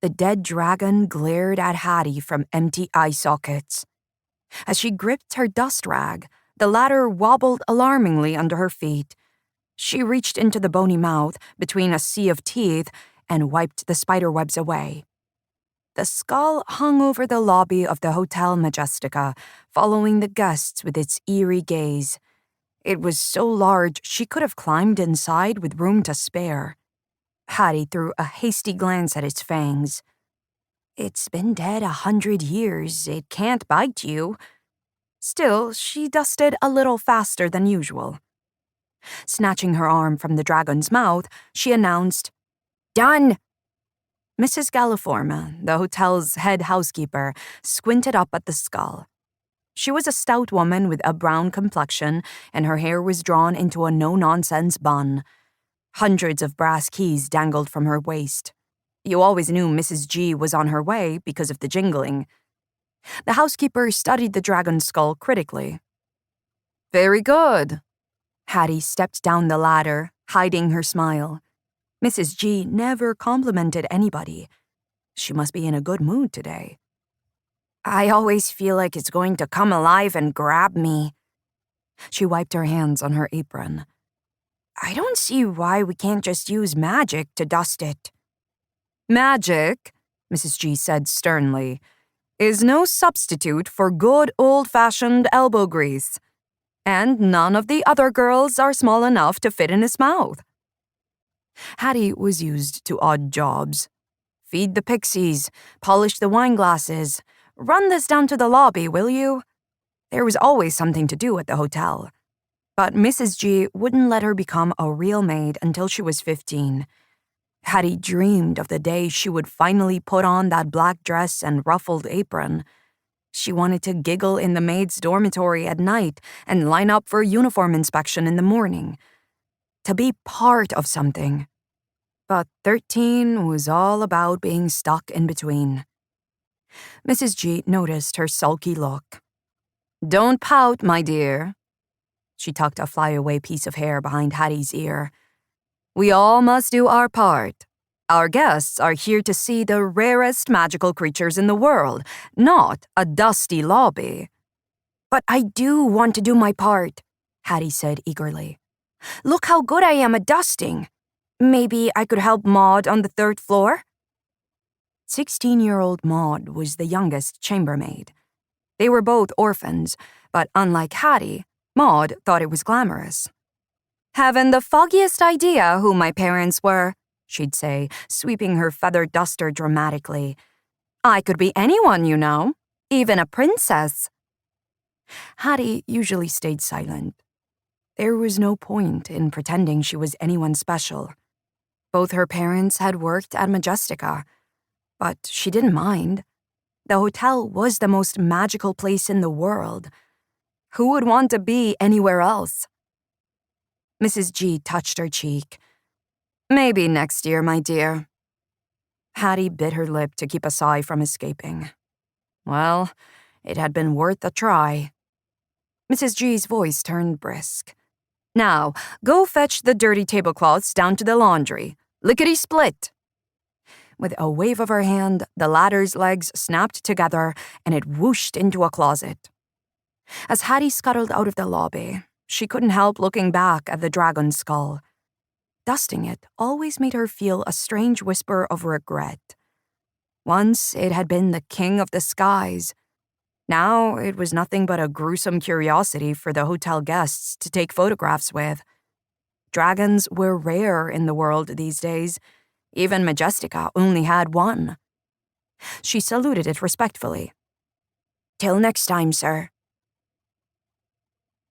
The dead dragon glared at Hattie from empty eye sockets. As she gripped her dust rag, the ladder wobbled alarmingly under her feet. She reached into the bony mouth between a sea of teeth and wiped the spiderwebs away. The skull hung over the lobby of the Hotel Majestica, following the guests with its eerie gaze. It was so large she could have climbed inside with room to spare. Hattie threw a hasty glance at its fangs. It's been dead 100 years. It can't bite you. Still, she dusted a little faster than usual. Snatching her arm from the dragon's mouth, she announced, "Done!" Mrs. Galliforma, the hotel's head housekeeper, squinted up at the skull. She was a stout woman with a brown complexion, and her hair was drawn into a no-nonsense bun. Hundreds of brass keys dangled from her waist. You always knew Mrs. G was on her way because of the jingling. The housekeeper studied the dragon's skull critically. "Very good." Hattie stepped down the ladder, hiding her smile. Mrs. G never complimented anybody. She must be in a good mood today. "I always feel like it's going to come alive and grab me." She wiped her hands on her apron. "I don't see why we can't just use magic to dust it." "Magic," Mrs. G said sternly, "is no substitute for good old-fashioned elbow grease. And none of the other girls are small enough to fit in his mouth." Hattie was used to odd jobs. Feed the pixies, polish the wine glasses, run this down to the lobby, will you? There was always something to do at the hotel. But Mrs. G wouldn't let her become a real maid until she was 15. Hattie dreamed of the day she would finally put on that black dress and ruffled apron. She wanted to giggle in the maids' dormitory at night and line up for uniform inspection in the morning. To be part of something. But 13 was all about being stuck in between. Mrs. G noticed her sulky look. "Don't pout, my dear." She tucked a flyaway piece of hair behind Hattie's ear. "We all must do our part. Our guests are here to see the rarest magical creatures in the world, not a dusty lobby." "But I do want to do my part," Hattie said eagerly. "Look how good I am at dusting. Maybe I could help Maud on the 3rd floor?" 16-year-old Maud was the youngest chambermaid. They were both orphans, but unlike Hattie, Maud thought it was glamorous. "Haven't the foggiest idea who my parents were," she'd say, sweeping her feather duster dramatically. "I could be anyone, you know, even a princess." Hattie usually stayed silent. There was no point in pretending she was anyone special. Both her parents had worked at Majestica, but she didn't mind. The hotel was the most magical place in the world. Who would want to be anywhere else? Mrs. G touched her cheek. "Maybe next year, my dear." Hattie bit her lip to keep a sigh from escaping. Well, it had been worth a try. Mrs. G's voice turned brisk. "Now, go fetch the dirty tablecloths down to the laundry. Lickety-split." With a wave of her hand, the ladder's legs snapped together and it whooshed into a closet. As Hattie scuttled out of the lobby, she couldn't help looking back at the dragon's skull. Dusting it always made her feel a strange whisper of regret. Once it had been the king of the skies. Now it was nothing but a gruesome curiosity for the hotel guests to take photographs with. Dragons were rare in the world these days. Even Majestica only had one. She saluted it respectfully. "Till next time, sir."